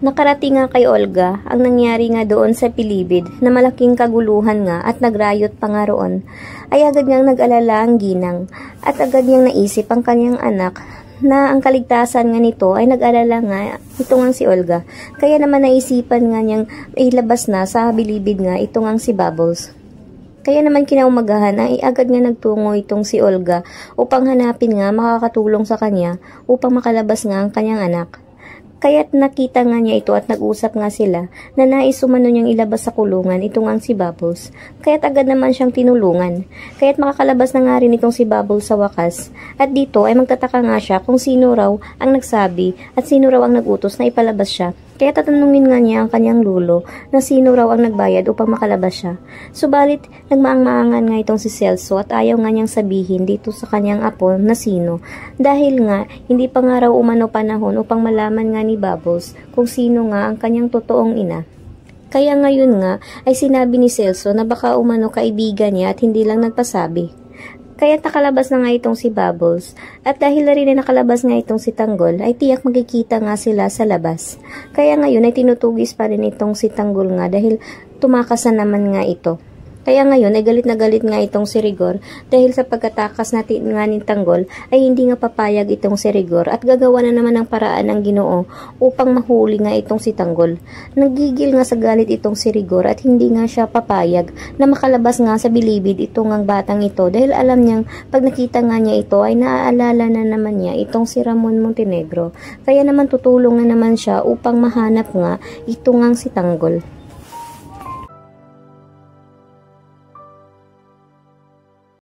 Nakarating nga kay Olga ang nangyari nga doon sa Pilibid na malaking kaguluhan nga at nagrayot pa nga roon, ay agad niyang nag-alala ang ginang at agad niyang naisip ang kanyang anak na ang kaligtasan nga nito ay nag-alala nga ito nga si Olga. Kaya naman naisipan nga niyang ilabas na sa Bilibid nga ito nga si Bubbles. Kaya naman kinaumagahan ay agad nga nagtungo itong si Olga upang hanapin nga makakatulong sa kanya upang makalabas nga ang kanyang anak. Kaya't nakita nga niya ito at nag-usap nga sila na nais umano niyang ilabas sa kulungan itong ang si Bubbles. Kaya't agad naman siyang tinulungan. Kaya't makakalabas na nga rin itong si Bubbles sa wakas. At dito ay magtataka nga siya kung sino raw ang nagsabi at sino raw ang nagutos na ipalabas siya. Kaya tatanungin nga niya ang kanyang lulo na sino raw ang nagbayad upang makalabas siya. Subalit, nagmaang-maangan nga itong si Celso at ayaw nga niyang sabihin dito sa kanyang apo na sino. Dahil nga, hindi pa nga raw umano panahon upang malaman nga ni Bubbles kung sino nga ang kanyang totoong ina. Kaya ngayon nga ay sinabi ni Celso na baka umano kaibigan niya at hindi lang nagpasabi. Kaya nakalabas na nga itong si Bubbles. At dahil na rin na nakalabas nga itong si Tanggol, ay tiyak magkikita nga sila sa labas. Kaya ngayon ay tinutugis pa rin itong si Tanggol nga dahil tumakas na naman nga ito. Kaya ngayon ay galit na galit nga itong si Rigor dahil sa pagkatakas natin nga ni Tanggol ay hindi nga papayag itong si Rigor at gagawa na naman ng paraan ng Ginoo upang mahuli nga itong si Tanggol. Nagigil nga sa galit itong si Rigor at hindi nga siya papayag na makalabas nga sa Bilibid itong ang batang ito dahil alam niyang pag nakita nga niya ito ay naaalala na naman niya itong si Ramon Montenegro. Kaya naman tutulong na naman siya upang mahanap nga itong ang si Tanggol.